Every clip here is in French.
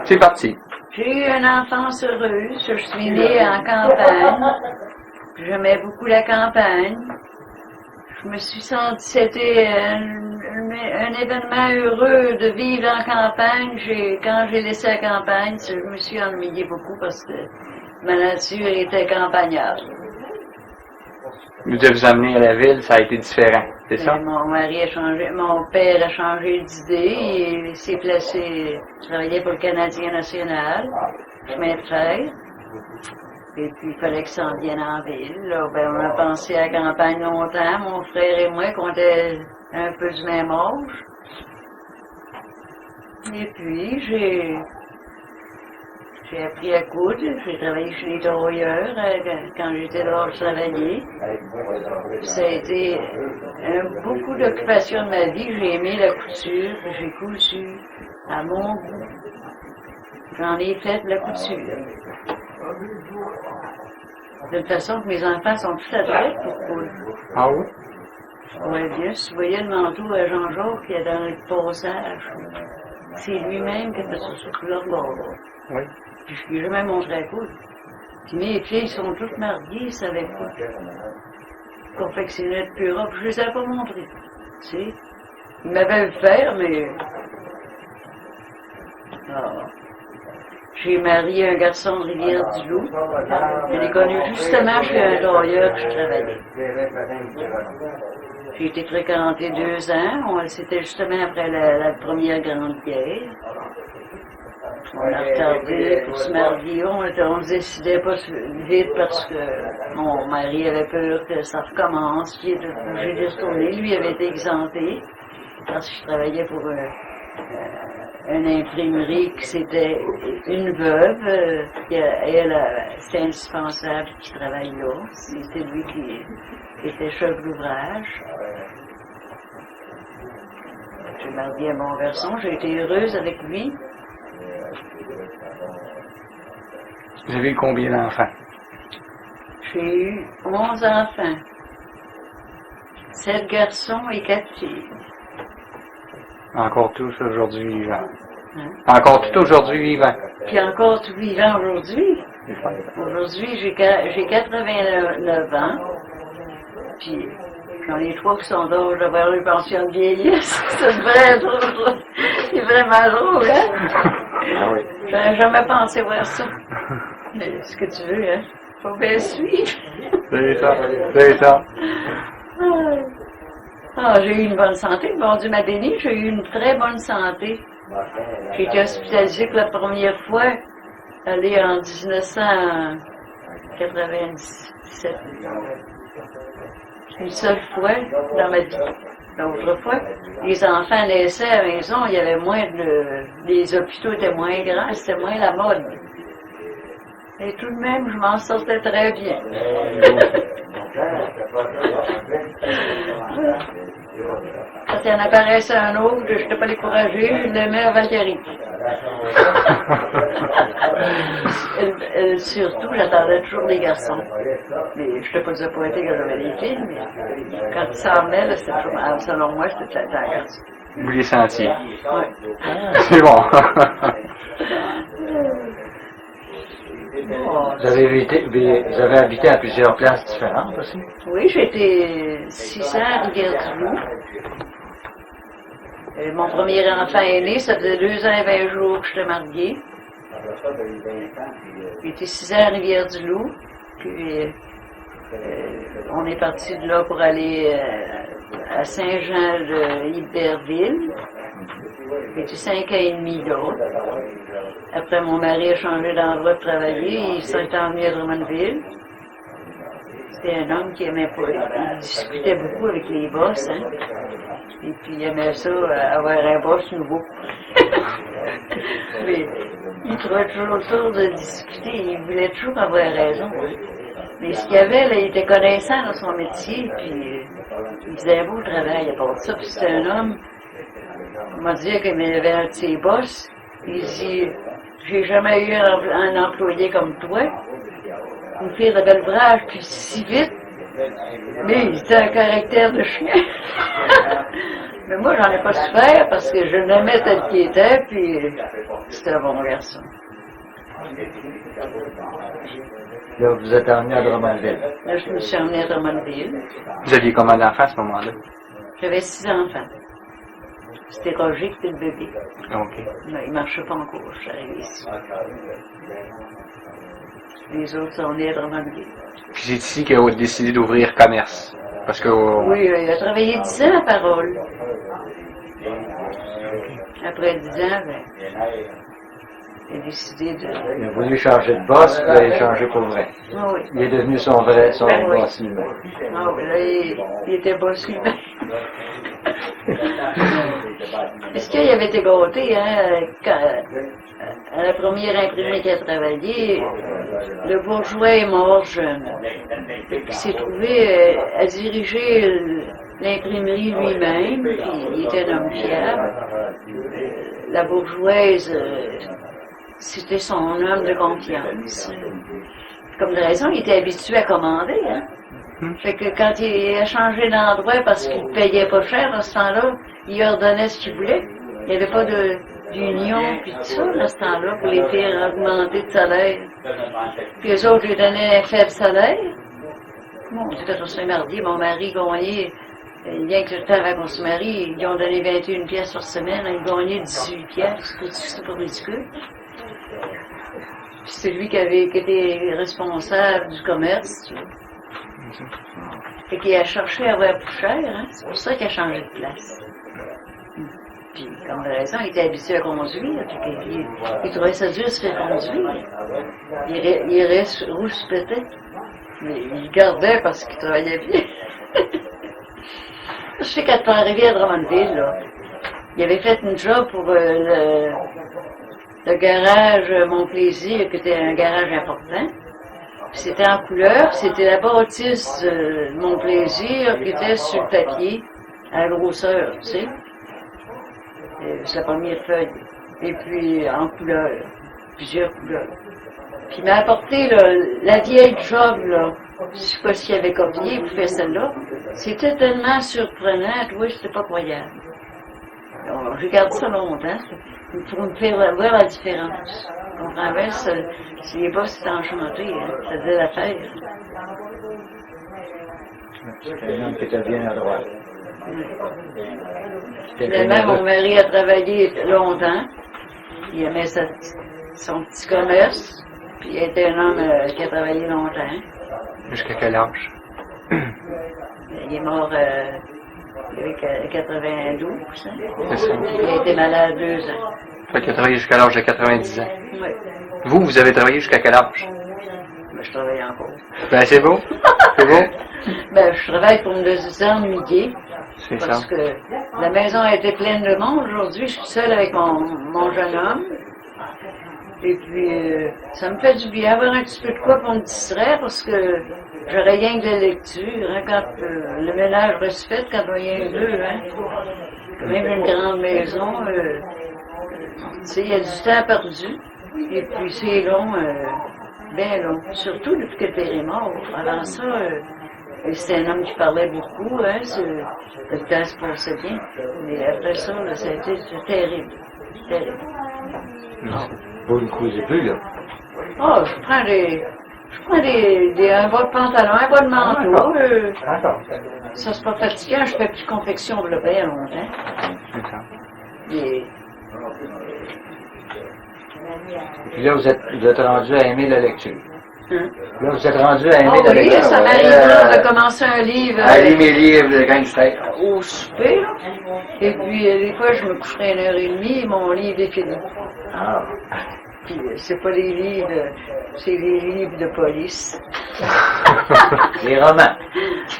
C'est parti. J'ai eu une enfance heureuse. Je suis née en campagne. J'aimais beaucoup la campagne. Je me suis sentie, c'était un événement heureux de vivre en campagne. Quand j'ai laissé la campagne, je me suis ennuyée beaucoup parce que ma nature était campagnarde. Vous vous amené à la ville, ça a été différent, c'est ça? Mon mari a changé, mon père a changé d'idée, il s'est placé, travaillait pour le Canadien national, chemin de fer. Et puis, il fallait qu'il s'en vienne en ville. Là, ben, on a pensé à la campagne longtemps, mon frère et moi, qu'on était un peu du même âge. Et puis, j'ai appris à coudre. J'ai travaillé chez les tailleurs quand j'étais dehors de travailler. Ça a été beaucoup d'occupations de ma vie. J'ai aimé la couture, j'ai cousu à mon goût. J'en ai fait de la couture. De toute façon, mes enfants sont tout adroits pour coudre. Ah oui? Ouais, bien, si vous voyez le manteau à Jean-Jacques qui est dans le passage, c'est lui-même qui a fait ça sur leur bord. Oui. Puis je lui ai jamais montré à coudre. Puis mes filles sont toutes mariées, ils savaient pas. Confectionner de pura, puis je les ai pas montrées. Tu sais, ils m'avaient vu faire, mais... Ah. J'ai marié un garçon de Rivière-du-Loup. Je l'ai connu justement chez un tailleur que je travaillais. J'ai été fréquentée 2 ans. C'était justement après la première grande guerre. On a retardé pour se marier. On ne se décidait pas vite parce que mon mari avait peur que ça recommence. Puis il était obligé de retourner. Lui avait été exempté parce que je travaillais pour une imprimerie qui c'était une veuve. C'était indispensable qu'il travaille là. C'était lui qui était chef d'ouvrage. J'ai marié à mon garçon. J'ai été heureuse avec lui. Vous avez eu combien d'enfants? J'ai eu 11 enfants. 7 garçons et 4 filles. Encore tous aujourd'hui vivants. Hein? Encore tout aujourd'hui vivants. Puis encore tout vivant aujourd'hui. Aujourd'hui, j'ai 89 ans. Puis j'en ai 3 qui sont d'âge d'avoir eu pension de vieillesse. C'est vrai drôle. C'est vraiment drôle, hein? Ah oui. J'aurais jamais pensé voir ça. Mais ce que tu veux, hein? Faut bien suivre. C'est ça. C'est ça. Ah, j'ai eu une bonne santé. Bon Dieu m'a béni, j'ai eu une très bonne santé. J'ai été hospitalisée pour la première fois, allée en 1997. Une seule fois dans ma vie. L'autre fois, les enfants naissaient à la maison, il y avait les hôpitaux étaient moins grands, c'était moins la mode. Et tout de même, je m'en sortais très bien. Quand il en apparaissait un autre, je n'étais pas découragée, je l'aimais avant qu'il arrive. Surtout, j'attendais toujours les garçons. Mais je ne te pas disappointée que j'avais des filles, mais quand ils s'en venaient, c'était toujours, selon moi, c'était tout le temps un garçon. Vous les sentiez? Oui. C'est bon. Vous avez habité à plusieurs places différentes aussi? Oui, j'ai été 6 ans à Rivière-du-Loup. Mon premier enfant est né, ça faisait 2 ans et 20 jours que j'étais mariée. J'ai été 6 ans à Rivière-du-Loup, puis on est parti de là pour aller à Saint-Jean-de-Iberville. J'ai été 5 ans et demi là. Après, mon mari a changé d'endroit de travailler, il s'est emmené à Drummondville. C'était un homme qui aimait pas, il discutait beaucoup avec les boss, hein. Et puis il aimait ça, avoir un boss nouveau. Mais il trouvait toujours le tour de discuter, il voulait toujours avoir raison. Mais ce qu'il y avait, là, il était connaissant dans son métier, puis il faisait un beau travail à part de ça. Puis c'était un homme, on m'a dit qu'il avait un de ses boss, il dit, j'ai jamais eu un employé comme toi. Une fille de bel ouvrage, puis si vite. Mais il était un caractère de chien. Mais moi, j'en ai pas souffert parce que je l'aimais tel qu'il était, puis c'était un bon garçon. Là, vous êtes emmené à Drummondville. Là, je me suis emmenée à Drummondville. Vous aviez combien d'enfants à ce moment-là? J'avais 6 enfants. C'était Roger qui était le bébé. OK. Mais il marchait pas encore, je suis arrivée ici. Les autres sont nés à Drummondville. Puis c'est ici que vous avez décidé d'ouvrir commerce. Parce que... Oui, il a travaillé 10 ans à Parole. Après 10 ans, ben, il a décidé de... Il a voulu changer de boss, vous avez changé pour vrai. Ah oui. Il est devenu son vrai, son Ben oui. boss lui-même. Ah oui, là, il était boss lui-même. Est-ce qu'il avait été gâté, hein, à la première imprimée qu'il a travaillé, le bourgeois est mort jeune. Et puis il s'est trouvé à diriger l'imprimerie lui-même, puis il était un homme fiable. La bourgeoise, c'était son homme de confiance. Comme de raison, il était habitué à commander, hein. Fait que quand il a changé d'endroit parce qu'il ne payait pas cher à ce temps-là, il ordonnait ce qu'il voulait. Il n'y avait pas d'union puis tout ça à ce temps-là pour les faire augmenter de salaire. Puis eux autres lui donnaient un faible salaire. Bon, c'était sur Saint-Mardi, mon mari gagnait, bien que le temps avant qu'on se marie, ils ont donné 21 pièces par semaine, il gagnait 18 pièces, c'était pas ridicule. Puis c'est lui qui était responsable du commerce. Fait qu'il a cherché à avoir plus cher, hein? C'est pour ça qu'il a changé de place. Puis, comme de raison, il était habitué à conduire, puis il trouvait ça dur de se faire conduire. Il reste rouspétait, mais il gardait parce qu'il travaillait bien. Je sais qu'à arrivé à Drummondville, là, il avait fait une job pour le garage Mon Plaisir, qui était un garage important. C'était en couleur, c'était la bâtisse de Mon Plaisir qui était sur le papier, à la grosseur, tu sais. C'est la première feuille. Et puis en couleur, plusieurs couleurs. Puis il m'a apporté là, la vieille job, là. Je sais pas s'il avait copié pour faire celle-là. C'était tellement surprenant, oui, c'était pas croyable. J'ai gardé ça longtemps, pour me faire voir la différence. On traverse, s'il n'est pas si enchanté, hein, ça faisait l'affaire. C'était un homme qui était bien à droite. Finalement, mon mari a travaillé longtemps. Il aimait son petit commerce. Puis il était un homme qui a travaillé longtemps. Jusqu'à quel âge? Il est mort il avait 92, hein. C'est ça. Il a été malade 2 ans. Fait qu'il a travaillé jusqu'à l'âge de 90 ans. Oui. Vous avez travaillé jusqu'à quel âge? Ben, je travaille encore. Ben, c'est beau. C'est beau. Ben, je travaille pour une maison miguée. C'est Parce ça. que la maison a été pleine de monde. Aujourd'hui, je suis seule avec mon jeune homme. Et puis, ça me fait du bien avoir un petit peu de quoi pour me distraire parce que j'aurais rien que de la lecture. Hein, quand le ménage reste fait, quand on y a deux, hein. Même une grande maison, tu sais, il y a du temps perdu. Et puis, c'est long, bien long. Surtout depuis que le père est mort. Avant ça, c'était un homme qui parlait beaucoup, hein, le temps se passait bien. Mais après ça, là, ça a été terrible. Terrible. Vous ne cousez plus, là. Oh, je prends un bas de pantalon, un bas de manteau. D'accord. Ça, c'est pas fatigant, je fais plus de confection de bien longtemps. C'est ça. Et, Puis là, vous êtes rendu à aimer la lecture. hein. Là, vous êtes rendu à aimer Oh la oui, lecture. ça m'arrive là de commencer un livre Allez, mes livres de gangster. au souper, là. Et puis, des fois, je me coucherai 1h30 et mon livre est fini. Ah. Puis, c'est pas des livres, c'est des livres de police. Les romans.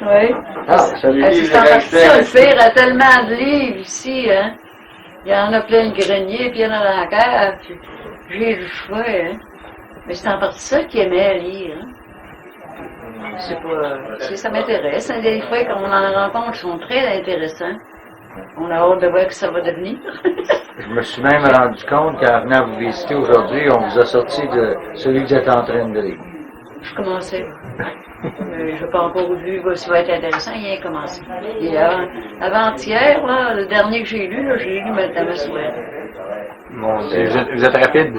Oui. Ah, ça, les Ah, livres c'est de ça, gangster. le pire a tellement de livres ici, hein. Il y en a plein de greniers, puis il y en a dans la cave, puis j'ai du choix, hein. Mais c'est en partie ça qui aimait lire, hein. C'est pas... ça m'intéresse, hein. Des fois, quand on en rencontre, ils sont très intéressants. On a hâte de voir que ça va devenir. Je me suis même rendu compte qu'en venant vous visiter aujourd'hui, on vous a sorti de celui que vous êtes en train de lire. Je commençais. Je n'ai pas encore vu si ça va être intéressant, il a commencé. Et avant-hier, là, le dernier que j'ai lu maintenant soir. Mon Dieu, vous êtes rapide.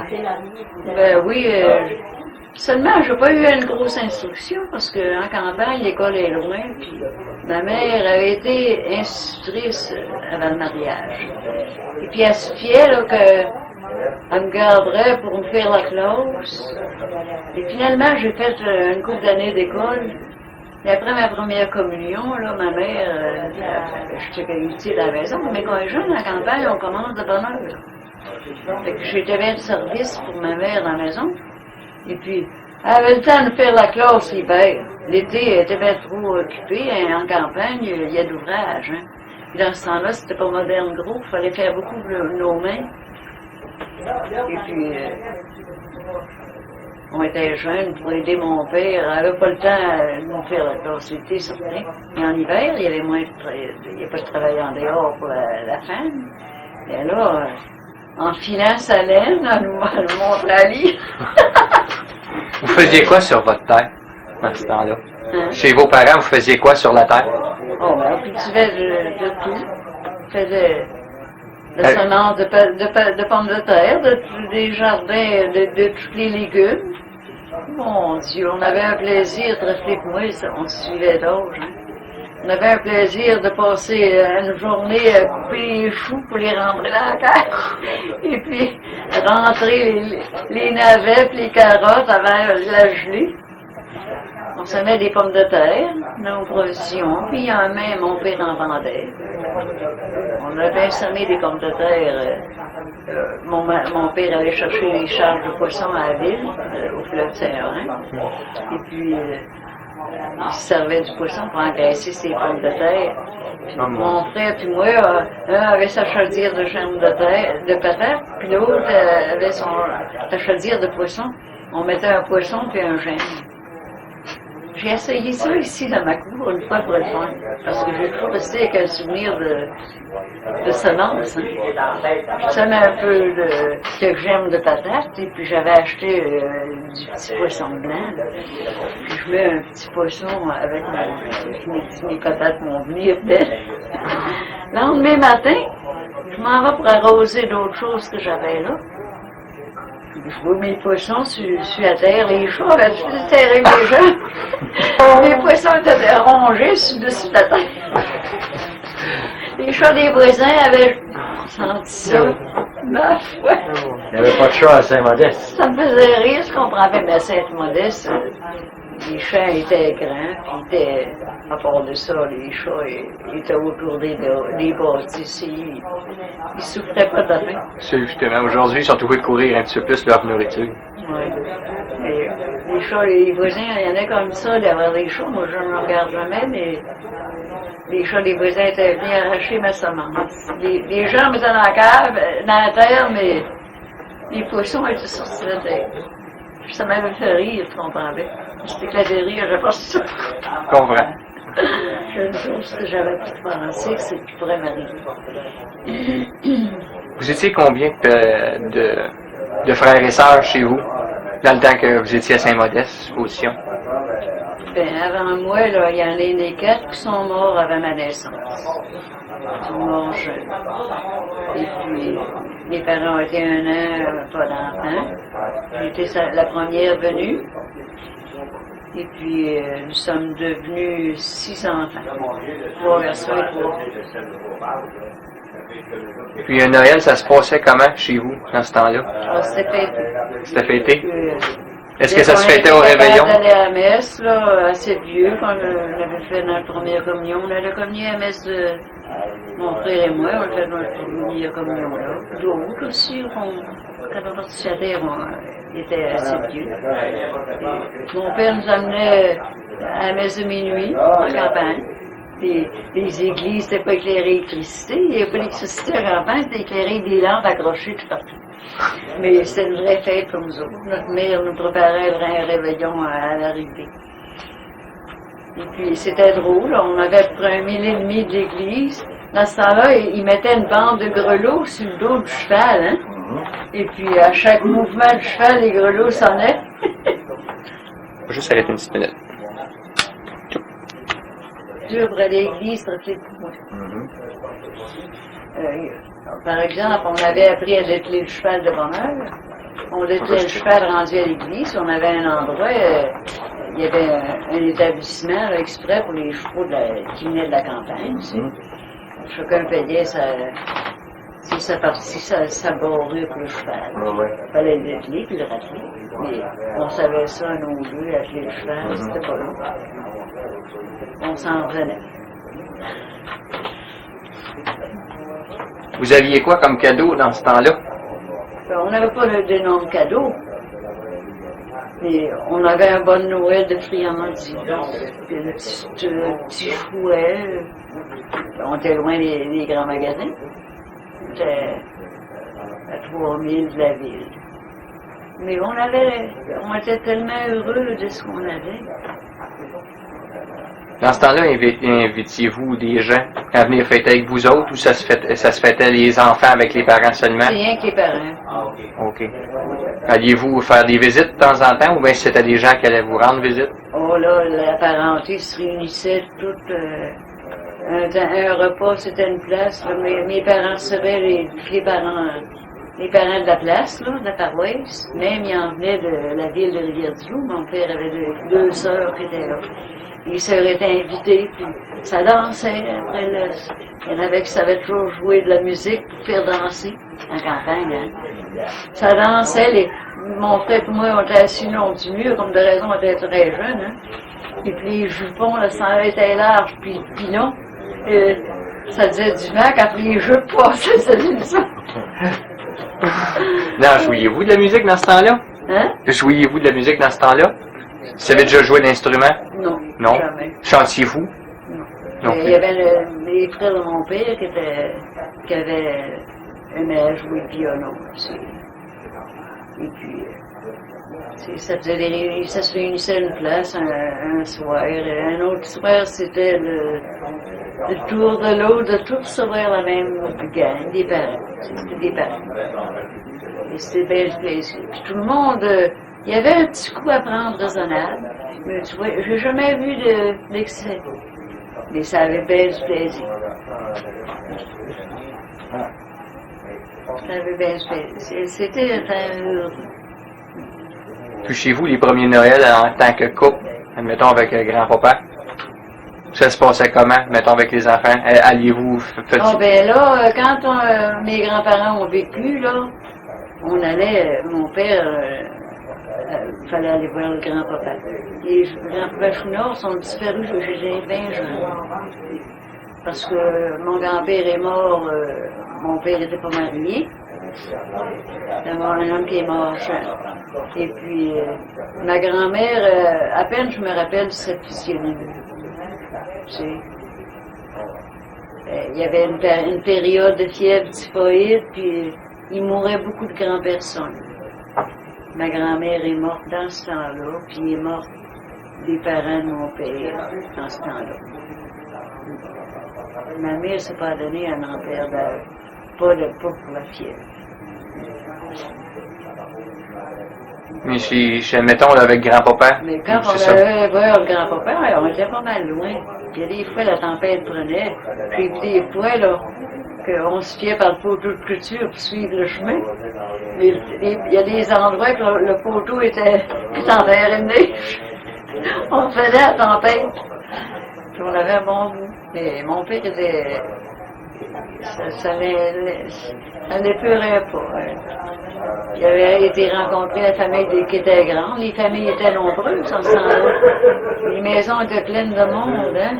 Ben oui, seulement, je n'ai pas eu une grosse instruction parce qu'en campagne, l'école est loin. Puis ma mère avait été institutrice avant le mariage. Et puis elle se fiait là, qu'elle me garderait pour me faire la classe. Et finalement, j'ai fait une couple d'années d'école. Et après ma première communion, là, ma mère, j'étais utile à la maison, mais quand on est jeune, en campagne, on commence de bonne heure. Fait que j'étais bien de service pour ma mère dans la maison. Et puis, elle avait le temps de faire la classe l'hiver. L'été, elle était bien trop occupée. En campagne, il y a d'ouvrage. Hein. Dans ce temps-là, c'était pas moderne gros. Il fallait faire beaucoup de nos mains. Et puis, on était jeunes pour aider mon père. Elle n'avait pas le temps de nous faire la classe l'été, certain. Et en hiver, il y avait moins il n'y a pas de travail en dehors pour la femme. Et là, en filant sa laine, elle nous montrait à lire. Vous faisiez quoi sur votre terre, à ce temps-là? Hein? Chez vos parents, vous faisiez quoi sur la terre? Oh, ben, on cultivait de tout. On faisait de semences de pommes de terre, des jardins, de tous les légumes. Mon Dieu, on avait un plaisir, moi, on se suivait d'âge. Hein. On avait un plaisir de passer une journée à couper les choux pour les rentrer dans la terre. Et puis rentrer les navets et les carottes avant la gelée. On semait des pommes de terre, nos provisions, puis en même mon père en vendait. On avait semé des pommes de terre. Mon père allait chercher les charges de poissons à la ville, au fleuve Saint-Laurent. Et puis il se servait du poisson pour engraisser ses pommes de terre. Mon frère puis moi, un avait sa chaudière de germe de terre, de patate, puis l'autre avait sa chaudière de poisson. On mettait un poisson puis un germe. J'ai essayé ça ici dans ma cour une fois pour le fun, parce que j'ai toujours resté avec un souvenir de semences. Hein. Je semais un peu de germe de patate, et puis j'avais acheté du petit poisson blanc. Puis je mets un petit poisson avec mes patates m'ont venir belles. Le lendemain matin, je m'en vais pour arroser d'autres choses que j'avais là. Je vois mes poissons sur la terre, les chats avaient tout terré les gens. Les poissons étaient rongés sur dessus de la terre. Les chats des voisins avaient senti ça. Ma foi. Il n'y avait pas de chat à Saint-Modeste. Ça me faisait rire, je comprenais, mais à Sainte-Modeste, les champs étaient grands, puis à part de ça, les chats étaient autour des bâtisses. Ils souffraient pas de la faim. C'est justement, aujourd'hui, ils sont obligés de courir un petit peu plus leur nourriture. Oui. Les chats, les voisins, il y en a comme ça d'avoir des chats. Moi, je ne regarde jamais, mais les chats des voisins étaient venus arracher ma semence. Les gens mettaient dans la cave, dans la terre, mais les poissons étaient sortis de la terre. Ça m'avait fait rire, tu comprends bien. J'étais éclaté de rire, j'ai pas ça. Je comprends. C'est une chose que j'avais pu penser, c'est que tu pourrais m'arriver. Vous étiez combien de frères et sœurs chez vous, dans le temps que vous étiez à Saint-Modeste, position? Ben, avant moi, là, il y en a né 4 qui sont morts avant ma naissance. Ils sont morts jeunes. Et puis, mes parents ont été 1 an, pas d'enfants. J'étais la première venue. Et puis, nous sommes devenus 6 enfants. 3 garçons et 3 filles. Puis Noël, ça se passait comment chez vous, dans ce temps-là? Ah, c'était fêté. C'était fêté? Est-ce que ça se fêtait au réveillon? On allait à la messe, là, assez vieux, quand on avait fait notre première communion. On allait communier à la messe de mon frère et moi, on a fait notre première communion là. D'autres aussi, quand on partit à terre, on était assez vieux. Et mon père nous amenait à la messe de minuit, en campagne. Les églises n'étaient pas éclairées d'électricité. Il n'y avait pas d'électricité en campagne, c'était éclairé des lampes accrochées tout partout. Mais c'était une vraie fête comme nous autres. Notre mère nous préparait un réveillon à l'arrivée. Et puis c'était drôle, on avait près 1,5 mille de l'église. Dans ce temps-là, ils mettaient une bande de grelots sur le dos du cheval. Hein? Et puis à chaque mouvement du cheval, les grelots sonnaient. juste arrêter une petite minute. Dur pour aller à l'église, moi. Par exemple, on avait appris à dételer le cheval de bonne heure. On dételait le cheval rendu à l'église. On avait un endroit, il y avait un établissement là, exprès pour les chevaux qui venaient de la campagne. Tu sais. Chacun payait sa borure pour le cheval. Il fallait le dételer puis le rateler. Mais on savait ça, un ou deux, atteler le cheval, c'était pas long. On s'en revenait. Vous aviez quoi comme cadeau dans ce temps-là? On n'avait pas d'énormes cadeaux. Mais on avait un bon Noël de friandises, des petits jouets. On était loin des grands magasins. On était à 3000 de la ville. Mais on était tellement heureux de ce qu'on avait. Dans ce temps-là, invitiez-vous des gens à venir fêter avec vous autres ou ça se fêtait les enfants avec les parents seulement? C'est rien que les parents. OK. Alliez-vous faire des visites de temps en temps ou bien c'était des gens qui allaient vous rendre visite? Oh là, la parenté se réunissait toute. Un repas, c'était une place. Là, mes parents recevaient les parents de la place, là, de la paroisse. Même ils en venaient de la ville de Rivière-du-Loup. Mon père avait deux sœurs qui étaient là. Les sœurs étaient invitées, puis ça dansait. Après, il y en avait qui savaient toujours jouer de la musique pour faire danser en campagne. Hein. Ça dansait. Mon frère et moi, on était assis le long du mur, comme de raison, on était très jeunes. Hein. Et puis les jupons, là, ça était large, puis non. Ça disait du vent quand les jupes passaient, ça disait ça. Non, jouiez-vous de la musique dans ce temps-là? Hein? Jouiez-vous de la musique dans ce temps-là? Vous avez déjà joué d'instrument? Non. Non? Jamais. Chantiez-vous? Non. Il y avait les frères de mon père qui avaient aimé à jouer le piano aussi. Et puis, ça se réunissait à une place un soir. Et un autre soir, c'était le tour de l'eau de tous sourire la même gang, des parents. C'était des parents. Et c'était bien le plaisir. Puis tout le monde, il y avait un petit coup à prendre raisonnable. Mais tu vois, j'ai jamais vu d'excès. Mais ça avait bien du plaisir. Ça avait bien du plaisir. C'était un temps heureux. Puis chez vous, les premiers Noëls en tant que couple, mettons avec grand-papa, ça se passait comment, mettons avec les enfants? Alliez-vous Ah ben là, quand mes grands-parents ont vécu, là, on allait, mon père, il fallait aller voir le grand-papa. Les grands-papa Chouinard sont disparus, j'étais bien jeune. Parce que mon grand-père est mort, mon père n'était pas marié. C'est un homme qui est mort jeune. Et puis, ma grand-mère, à peine je me rappelle de cette physionomie. Tu sais. Il y avait une période de fièvre typhoïde, puis il mourait beaucoup de grandes personnes. Ma grand-mère est morte dans ce temps-là, puis il est mort des parents de mon père dans ce temps-là. Ma mère ne s'est pas donnée à en perdre, pas pour la fièvre. Mais mettons avec grand-papa. Mais quand on allait voir le grand-papa, on était pas mal loin. Puis des fois, la tempête prenait. Puis des fois, là, qu'on se fiait par le poteau de clôture pour suivre le chemin. Il y a des endroits que le poteau était en terre neige. On faisait la tempête. Puis on avait un bon goût. Mais mon père était... Ça n'épeurait pas. Il avait été rencontré la famille qui était grande. Les familles étaient nombreuses en ce temps-là. Les maisons étaient pleines de monde. Hein?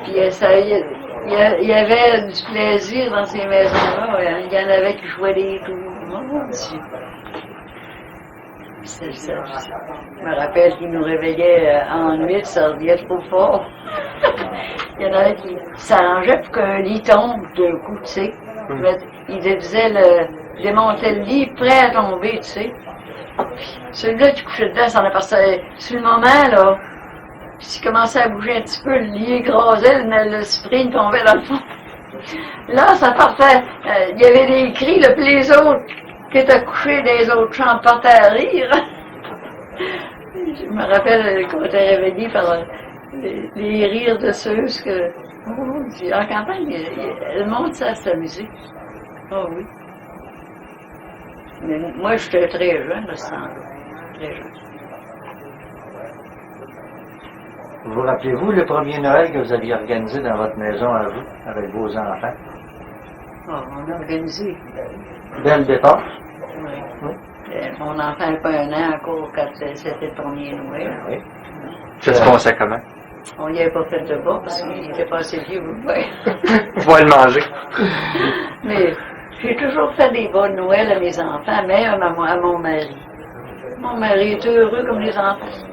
Puis il y avait du plaisir dans ces maisons-là. Il y en avait qui jouaient des tours. Je me rappelle qu'ils nous réveillaient en nuit, ça revenait trop fort. Il y en avait qui s'arrangeaient pour qu'un lit tombe d'un coup, tu sais. Ils démontaient le lit prêt à tomber, tu sais. Celui-là qui couchait dedans, ça en passait sur le moment, là. Puis s'il commençait à bouger un petit peu, le lit écrasait, le spring tombait dans le fond. Là, ça partait, il y avait des cris, là, puis les autres qui étaient couchés dans les autres chambres partaient à rire. Je me rappelle quand j'étais réveillée par les rires de ceux que... Oh, en campagne, le monde savent s'amuser. Oh oui. Mais moi, j'étais très jeune à ce temps-là. Très jeune. Vous rappelez-vous le premier Noël que vous aviez organisé dans votre maison à vous, avec vos enfants? Oh, on a organisé. Dès le départ? Oui. Mon enfant n'a pas 1 an encore quand c'était le premier Noël. Oui. Ça se passait comment? On n'y avait pas fait de bas parce qu'il était pas assez vieux pour le faire. Faut le manger. Mais j'ai toujours fait des bas de Noël à mes enfants, même à mon mari. Mon mari était heureux comme les enfants.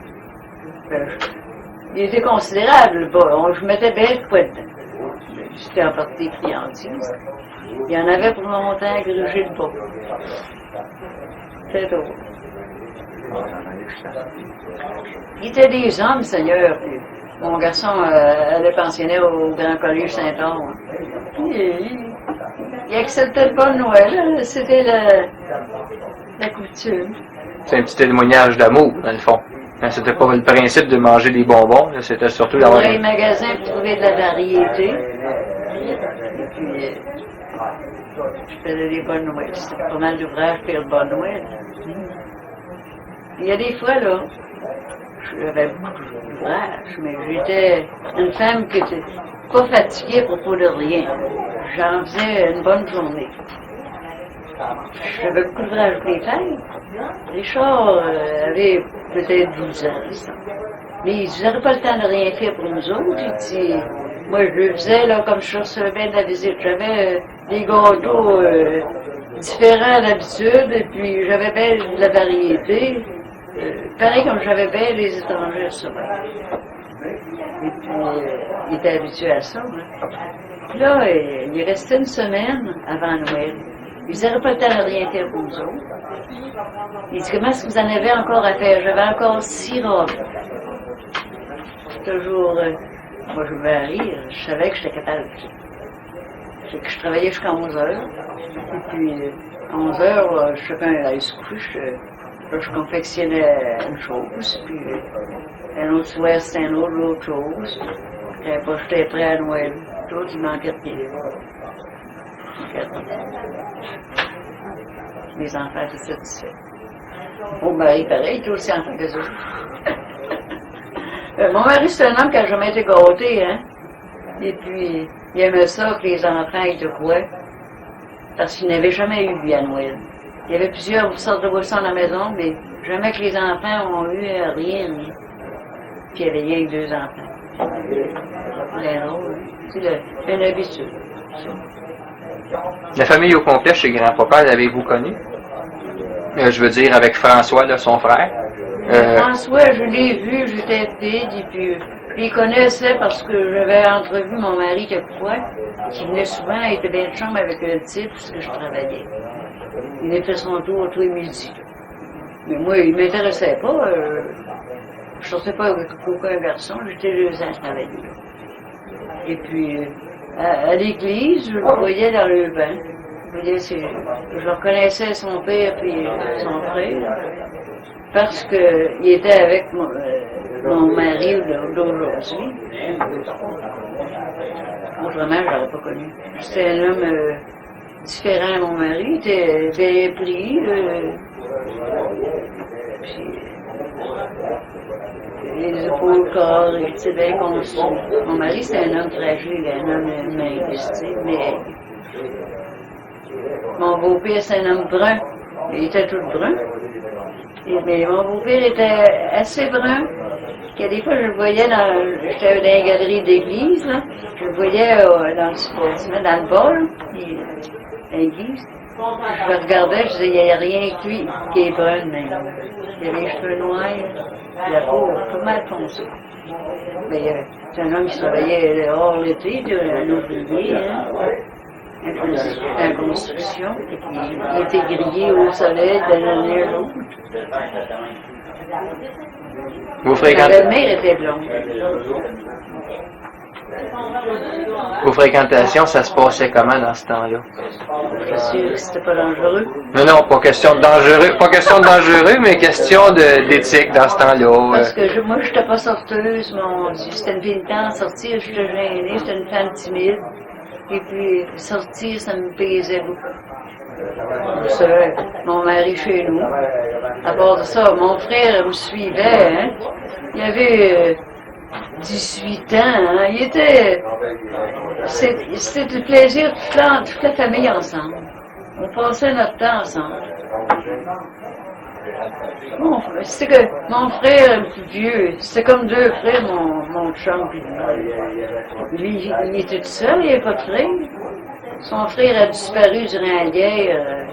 Il était considérable, le bas. Je mettais bien de quoi dedans. J'étais emporté friandises. Il y en avait pour longtemps à gruger le bas. C'est drôle. Il était des hommes, Seigneur. Puis mon garçon allait pensionner au Grand Collège Saint-Anne. Il acceptait le bon Noël. C'était la coutume. C'est un petit témoignage d'amour, dans le fond. C'était pas le principe de manger des bonbons, c'était surtout d'avoir... Dans les magasins pour trouver de la variété. Et puis, je faisais des bonnes Noël. C'était pas mal d'ouvrages pour le bon Noël. Il y a des fois, là, j'avais beaucoup d'ouvrages, mais j'étais une femme qui était pas fatiguée à propos de rien. J'en faisais une bonne journée. J'avais beaucoup d'ouvrages pour les femmes. Richard avait peut-être 12 ans, ça. Mais ils n'avaient pas le temps de rien faire pour nous autres. Il dit, moi, je le faisais, là, comme je recevais de la visite. J'avais des gâteaux différents d'habitude, et puis j'avais bien de la variété. Pareil comme j'avais bien les étrangers souvent. Et puis, il était habitué à ça. Hein. Puis là, il restait une semaine avant Noël. Ils n'avaient pas le temps de rien faire pour nous autres. Il dit, comment est-ce que vous en avez encore à faire? J'avais encore 6 robes. Toujours, moi je vais rire, je savais que j'étais capable. C'est que je travaillais jusqu'à 11 heures. Et puis, 11 heures, chacun allait se coucher. Je confectionnais une chose, puis un autre soir, c'était un autre chose. J'étais prêt à Noël. Tout, il manquait de pied. Mes enfants étaient satisfaits. Mon mari, pareil, était aussi enfant que ça. Mon mari, c'est un homme qui n'a jamais été gâté, hein. Et puis, il aimait ça que les enfants aient de quoi. Parce qu'il n'avait jamais eu, lui, à Noël. Il y avait plusieurs sortes de boissons à la maison, mais jamais que les enfants ont eu rien. Puis il y avait rien que 2 enfants. C'est drôle, hein. C'est une habitude. La famille au complet chez grand-papa, l'avez-vous connu? Je veux dire, avec François, là, son frère. François, je l'ai vu, j'étais petite, et puis je les connaissais parce que j'avais entrevu mon mari quelquefois, qui venait souvent, il était bien de chambre avec un type, parce que je travaillais. Il venait faire son tour tous les midis. Mais moi, il ne m'intéressait pas. Je ne sortais pas avec aucun garçon, j'étais 2 ans à travailler. Et puis, à l'église, je le voyais dans le bain. Je reconnaissais son père et son frère, parce qu'il était avec mon mari d'aujourd'hui. Autrement, je ne l'aurais pas connu. C'était un homme différent à mon mari, il était bien pris. Les épaules, corps, il était bien construit. Mon mari, c'était un homme fragile, un homme mince, mais mon beau-père, c'est un homme brun. Il était tout brun. Mais mon beau-père était assez brun. Que des fois, je le voyais j'étais dans les galeries d'église, là. Je le voyais dans le bol, l'église. Je le regardais, je disais, il n'y a rien que lui qui est brun, mais il avait les cheveux noirs, la peau pas mal foncée. Mais c'est un homme qui travaillait hors l'été, un ouvrier, hein. En construction, et puis il était grillé au soleil d'une année à l'autre. Vous Ma fréquentez... belle-mère était blonde. Vos fréquentations, ça se passait comment dans ce temps-là? Je suis sûr que c'était pas dangereux. Non, pas question de dangereux, mais question d'éthique dans ce temps-là. Parce que moi, j'étais pas sorteuse, mon Dieu. C'était une fille de temps à sortir, j'étais gênée, j'étais une femme timide. Et puis, sortir, ça me pesait beaucoup. Seul, mon mari chez nous. À part de ça, mon frère me suivait, hein. Il avait 18 ans, hein. C'était du plaisir, toute la famille ensemble. On passait notre temps ensemble. C'était que mon frère le plus vieux, c'était comme deux frères, mon chum. Lui, il était tout seul, il n'y avait pas de frère. Son frère a disparu durant la guerre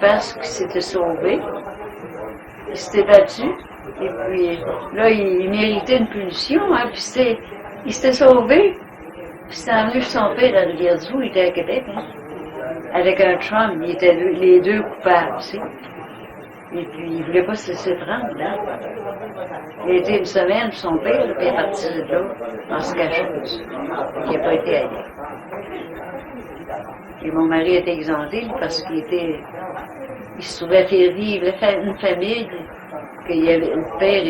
parce qu'il s'était sauvé. Il s'était battu. Et puis là, il méritait une punition, hein, puis il s'était sauvé. Puis c'était emmené chez son père à Rivière-du-Loup, il était à Québec, hein, avec un chum, ils étaient les deux coupables, tu sais. Et puis, il voulait pas se laisser prendre, là. Il a été une semaine chez son père, puis il est parti de là, en se cachant. Il n'a pas été ailleurs. Et mon mari était exempté parce qu'il se trouvait faire vivre une famille, qu'il y avait le père,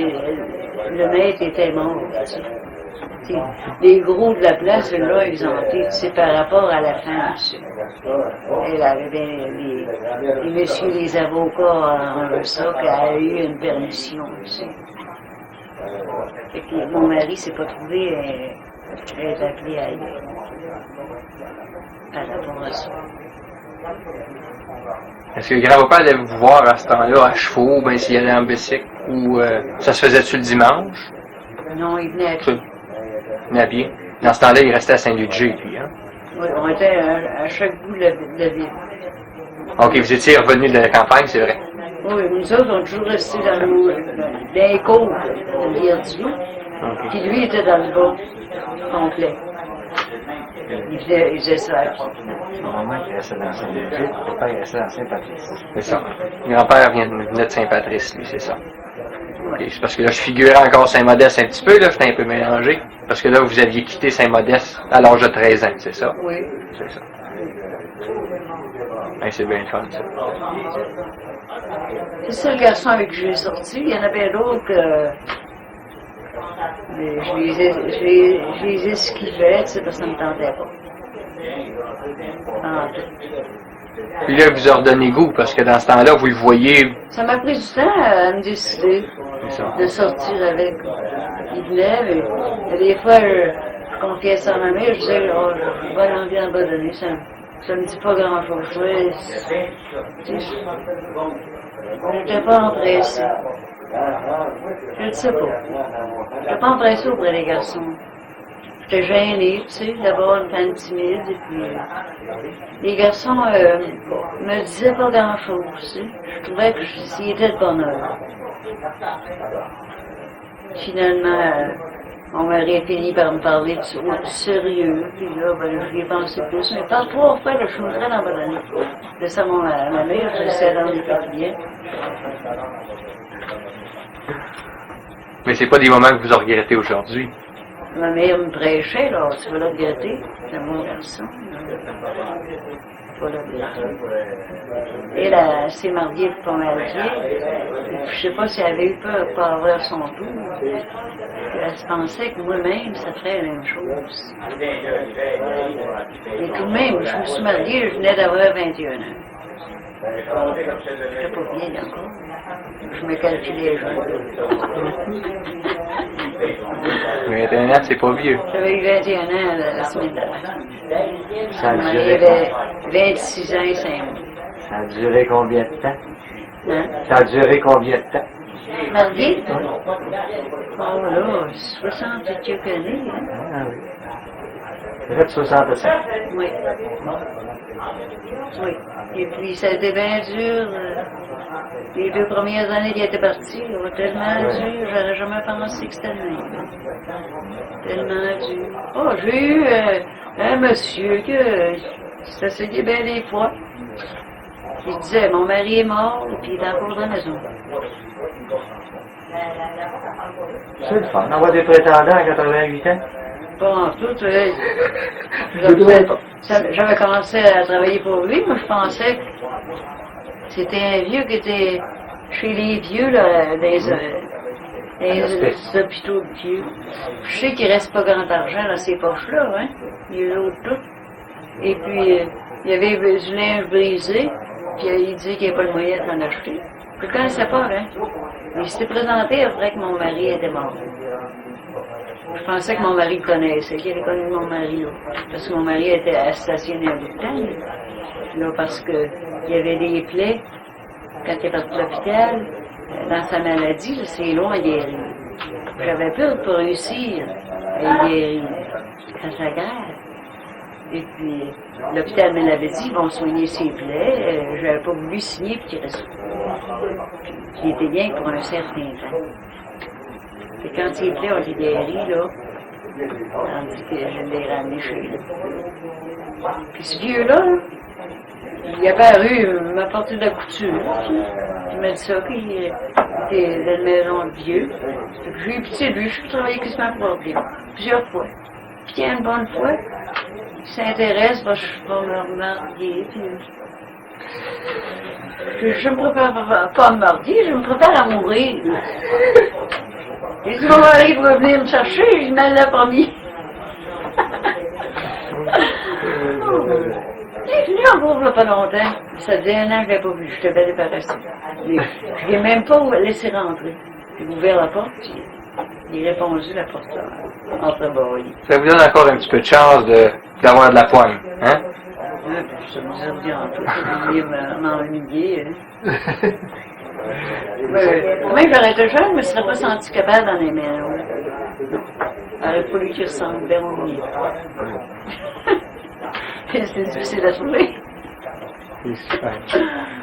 le maître était mort, tu sais. Les gros de la place, là, exemptés, c'est par rapport à la femme, tu sais. Elle avait les messieurs, les avocats, en ça, qu'elle a eu une permission, tu sais. Et puis, mon mari s'est pas trouvé, elle est appelée ailleurs. Par rapport à ça. Est-ce que le grand-papa allait vous voir à ce temps-là, à chevaux, ou bien s'il allait en bicycle, ou ça se faisait-tu le dimanche? Non, il venait à pied. Il venait à pied. Dans ce temps-là, il restait à Saint-Ludger, puis, hein? Oui, on était à chaque bout de la ville. OK, vous étiez revenu de la campagne, c'est vrai? Oui, nous autres, on est toujours restés dans les côtes de Rivière-du-Loup. Okay. Puis lui, il était dans le bas, complet. Il faisait ça à pied. Maman qui restait dans Saint-Ludger, papa il restait dans Saint-Patrice. C'est ça. Le grand-père venait de Saint-Patrice, lui, c'est ça. Okay. C'est parce que là, je figurais encore Saint-Modeste un petit peu, là, j'étais un peu mélangé. Parce que là, vous aviez quitté Saint-Modeste à l'âge de 13 ans, c'est ça? Oui. C'est ça. Ben, c'est bien le fun, ça. C'est ça le garçon avec qui j'ai sorti. Il y en avait d'autres que je les esquivais, tu sais, parce que ça ne me tentait pas. Ah, Puis là, vous a redonné goût, parce que dans ce temps-là, vous le voyez. ça m'a pris du temps à me décider de sortir avec. Il venait, mais des fois, je confiais ça à ma mère, je disais, oh, je vais l'envie en bas donner, ça me dit pas grand-chose. Je n'étais pas empressée. Je ne sais pas. Je n'étais pas empressée auprès des garçons. J'étais gênée, tu sais, d'abord une femme timide, et puis les garçons me disaient pas grand-chose, tu sais. Je trouvais que s'ils étaient de bonheur. Finalement, mon mari a fini par me parler du sérieux, puis là, ben, je lui ai pensé plus. Mais par 3 fois, là, je suis très abandonnée. Je laissais ma mère, je laissais dans les papiers. Mais c'est pas des moments que vous regrettez aujourd'hui. Ma mère me prêchait, là, tu vas le regretter, c'est mon garçon. Tu vas le regretter. Elle s'est mariée pour Pomadier. Je sais pas si elle avait eu peur de pas avoir son tour. Elle se pensait que moi-même, ça ferait la même chose. Et tout de même, je me suis mariée, je venais d'avoir 21 ans. Je n'étais pas vieille encore. Je me calculais jeune. 21 ans, c'est pas vieux. J'avais eu 21 ans la semaine dernière. Ça a Il y duré avait 26 ans et 5 mois. Ça a duré combien de temps? Hein? Ça a duré combien de temps? Mariée? Oh là, 60 et quelques années. Hein? Ah oui. Vous êtes 65. Oui. Oui. Et puis ça a été bien dur. Les 2 premières années qu'il était parti, tellement dur, j'aurais jamais pensé que c'était le même. Tellement dur. Oh, j'ai eu un monsieur que ça s'est dit bien des fois. Il disait, mon mari est mort, et puis il est encore dans la maison. C'est le fun. On voit des prétendants à 88 ans. Pas en tout. J'avais commencé à travailler pour lui, moi je pensais que c'était un vieux qui était chez les vieux, là, des hôpitaux de vieux. Je sais qu'il reste pas grand argent dans ces poches-là, hein. Il est l'autre tout. Et puis, il y avait du linge brisé, puis il disait qu'il n'y avait pas le moyen de s'en acheter. Je le connaissais pas, hein. Il s'était présenté après que mon mari était mort. Je pensais que mon mari le connaissait, qu'il avait connu mon mari, là. Parce que mon mari était stationné à l'hôpital, là, parce que il y avait des plaies, quand il est parti de l'hôpital, dans sa maladie, là, c'est long à guérir. J'avais peur de pas réussir à y guérir. Ça s'aggrave. Et puis, l'hôpital me l'avait dit, ils vont soigner ses plaies. J'avais pas voulu signer, puis qu'il reste. Puis il était bien pour un certain temps. Et quand ses plaies ont été guéries, là, tandis que je l'ai ramené chez lui. Puis ce vieux-là, il est apparu, il m'a apporté de la couture. Il m'a dit ça, qu'il était dans une maison de vieux. J'ai eu pitié de lui, je suis travaillé quasiment pour lui, plusieurs fois. Puis une bonne fois, il s'intéresse, je vais me remarier. Je me prépare pas à me marier, je me prépare à mourir. Et si mon mari va venir me chercher, je m'en l'ai promis. Il est venu en groupe pas longtemps. Ça faisait 1 an que je ne l'ai pas vu. J'étais bien débarrassée. Je ne l'ai même pas laissé rentrer. J'ai ouvert la porte, puis il a répondu la porte entrebâillée. Ça vous donne encore un petit peu de chance d'avoir de la poigne, hein? Ça me disait bien en tout. Je voulais m'ennuyer. Même j'aurais été jeune, je ne me serais pas senti capable d'en aimer un autre. Il n'aurait pas lui qui ressemble bien au mien. C'est difficile à trouver.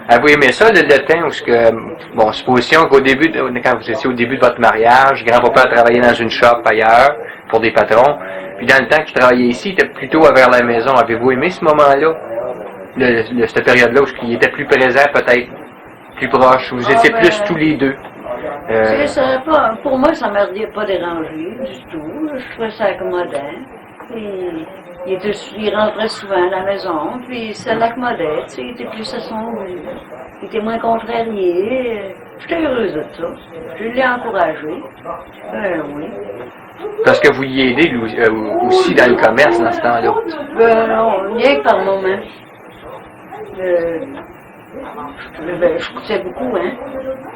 Avez-vous aimé ça, le latin, ou ce que, bon, supposition qu'au début, quand vous étiez au début de votre mariage, grand-papa travaillait dans une shop ailleurs, pour des patrons, puis dans le temps qu'il travaillait ici, il était plutôt vers la maison. Avez-vous aimé ce moment-là? Cette période-là, où il était plus présent, peut-être, plus proche, vous étiez plus tous les deux? Pour moi, ça ne m'a pas dérangé du tout. Je trouvais ça accommodant. Il rentrait souvent à la maison, puis ça l'accommodait, tu sais, il était plus à son goût. Il était moins contrarié. J'étais heureuse de ça. Je l'ai encouragé. Oui. Parce que vous y aidez aussi dans le commerce dans ce temps-là? Non, rien que par moment. Je coûtais beaucoup, hein.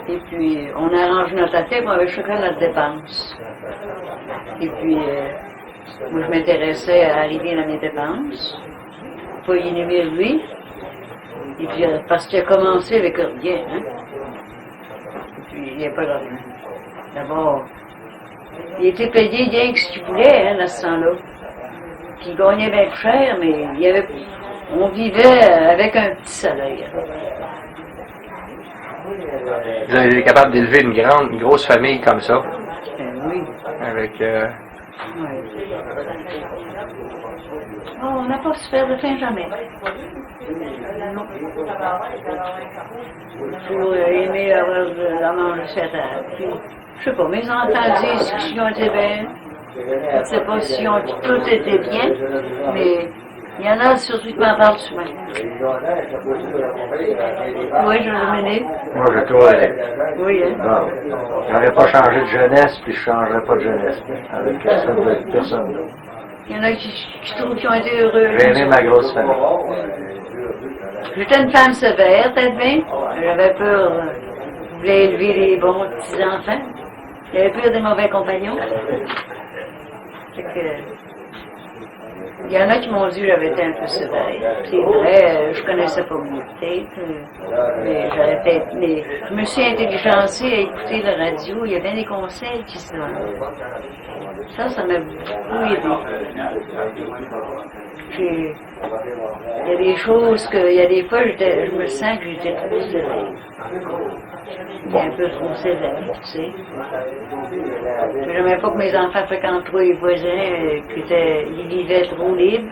Et puis, on arrange notre affaire, on avait chacun notre dépense. Et puis, moi, je m'intéressais à arriver à mes dépenses, pas y aimer lui, et puis parce qu'il a commencé avec rien, hein. Et puis, il n'y a pas d'argent. D'abord, il était payé bien que ce qu'il voulait, hein, dans ce temps-là. Puis il gagnait bien cher, mais on vivait avec un petit salaire. Vous avez été capable d'élever une grosse famille comme ça? Oui. Avec... Oui. Oh, on n'a pas souffert de faim jamais. Non. J'ai toujours aimé avoir de manger sur la table. Puis, je sais pas, mes enfants disent qu'ils ont été bien. Je ne sais pas si tout était bien, mais il y en a surtout qui m'en parlent souvent. Oui, Jean-Dominique? Moi, je trouve. Oui, hein? Non. J'aurais pas changé de jeunesse, puis je changerais pas de jeunesse. Avec personne d'autre. Il y en a qui trouvent qu'ils ont été heureux. J'ai aimé ma grosse famille. J'étais une femme sévère, peut-être bien. J'avais peur. Je voulais élever les bons petits-enfants. J'avais peur des mauvais compagnons. Fait que, il y en a qui m'ont dit que j'avais été un peu sévère. C'est vrai, je connaissais pas mieux peut-être, mais je me suis intelligencée à écouter la radio. Il y avait des conseils qui se donnaient. Ça m'a beaucoup aidé. Il y a des choses il y a des fois, je me sens que j'étais trop sévère. Un peu trop sévère, tu sais. Je n'aimais pas que mes enfants fréquentent trop les voisins, ils vivaient trop libres.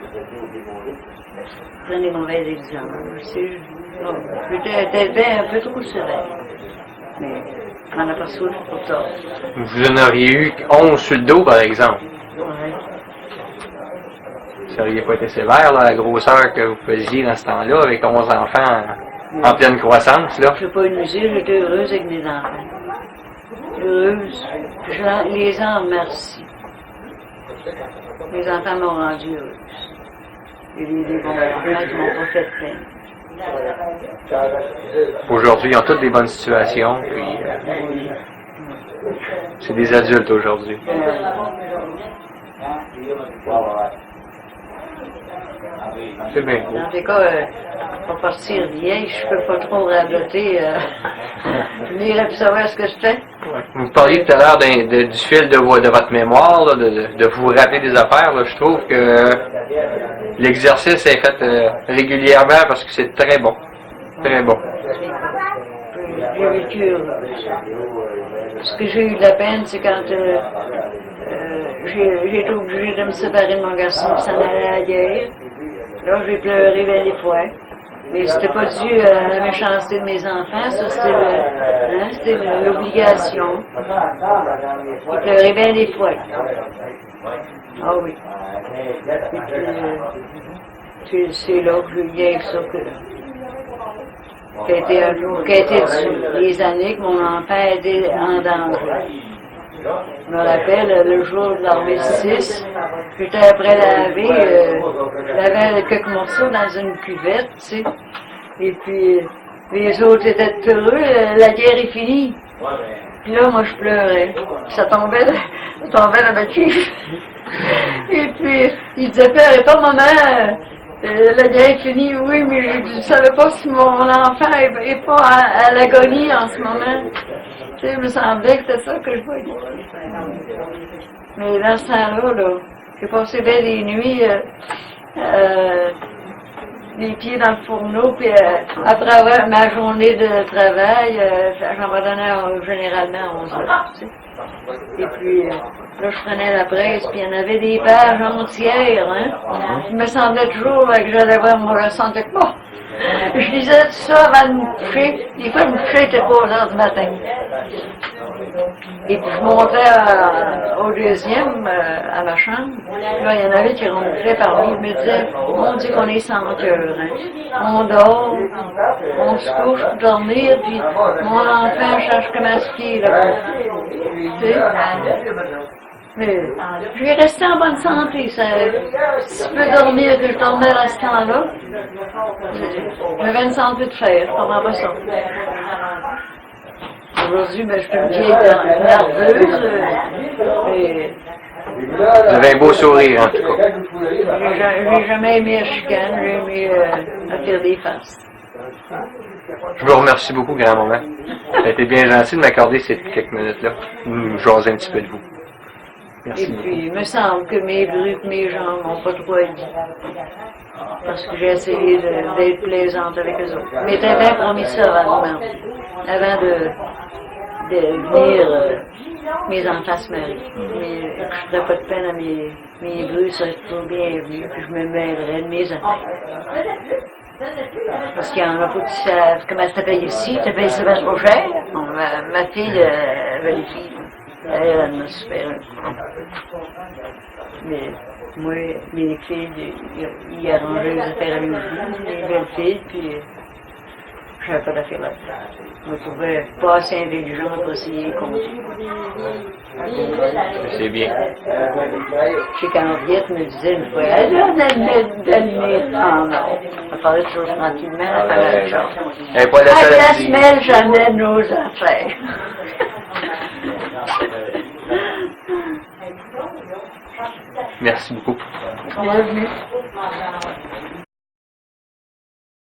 Ils prenaient des mauvais exemples. Tu sais, j'étais un peu trop sévère. Mais je m'en aperçois pour ça. Vous en auriez eu 11 sur le dos, par exemple. Ouais. n'auriez pas été sévère, là, la grosseur que vous faisiez dans ce temps-là, avec 11 enfants en pleine croissance, là. Je ne sais pas une mesure, j'étais heureuse avec mes enfants. Heureuse. Je les en remercie. Les enfants m'ont rendue heureuse. Et des bons enfants qui m'ont pas fait plaindre. Aujourd'hui, ils ont toutes des bonnes situations, puis c'est des adultes aujourd'hui. C'est bien cool. Dans des cas, pour partir vieille, je peux pas trop radoter. Venir et savoir ce que je fais. Vous parliez tout à l'heure du fil de votre mémoire, là, de vous rappeler des affaires. Là. Je trouve que l'exercice est fait régulièrement parce que c'est très bon. Très bon. J'ai vécu. Ce que j'ai eu de la peine, c'est quand j'ai été obligée de me séparer de mon garçon qui s'en allait à la guerre. Là, j'ai pleuré bien des fois. Mais c'était pas dû à la méchanceté de mes enfants, ça c'était l'obligation. J'ai pleuré bien des fois. Ah oui. C'est là que je viens avec ça qui a été des années que mon enfant a été en danger. Je me rappelle, le jour de l'armistice, j'étais après laver, j'avais quelques morceaux dans une cuvette, tu sais. Et puis, les autres étaient heureux, la guerre est finie. Puis là, moi, je pleurais. Ça tombait dans ma cuve. Et puis, il disait, père, et pas maman, la guerre est finie, oui, mais je ne savais pas si mon enfant est pas à l'agonie en ce moment. Tu sais, il me semblait que c'était ça que je voyais. Mais dans ce temps-là, j'ai passé bien des nuits, les pieds dans le fourneau, puis après ma journée de travail, j'en me donnais généralement à 11 heures, tu sais. Et puis, là, je prenais la presse, puis il y en avait des pages entières, hein. Il me semblait toujours que j'allais voir mon leçon quelque part. Je lisais tout ça avant de me coucher. Des fois, je me couchais, il était 3 heures du matin. Et puis, je montais au deuxième, à ma chambre. Là, il y en avait qui ronflaient parmi. Ils me disaient, on dit qu'on est sans cœur, hein. On dort, on se couche pour dormir, puis mon enfant cherche comment se fier, là. Tu sais? Mais je vais rester en bonne santé. Si je peux dormir, que je dormais à ce temps-là, j'avais une santé de fer, je comprends pas ça. Aujourd'hui, je suis une vieille nerveuse, mais Vous avez un beau sourire, en tout cas. j'ai jamais aimé la chicane, j'ai aimé la faire des faces. Je vous remercie beaucoup, grand-maman. Ça a été bien gentil de m'accorder ces quelques minutes-là. Nous jaser un petit peu de vous. Merci. Et puis, il me semble que mes brutes, mes jambes n'ont pas trop dit. Parce que j'ai essayé d'être plaisante avec eux autres. Mais t'avais bien promis ça avant de venir, mes enfants se marient. Mais je ne ferais pas de peine à mes brutes, ça serait toujours bienvenu, puis je me mêlerais de mes enfants. Parce qu'il y en a pas qui savent comment ça paye ici, ça paye ça trop cher. Bon, ma fille, avait les filles. Elle me super. Mais moi, mes filles, ils arrangeaient les affaires à midi, les belles filles, puis je n'avais pas d'affaires là-dedans. Je me trouvais pas assez intelligent pour essayer de compter. C'est bien. Chez Henriette me disait une fois, elle a donné en or. Elle parlait toujours tranquillement, elle parlait de choses. Elle n'est pas la À seule la à dire. semaine, j'amenais nos affaires. Merci beaucoup. Bienvenue.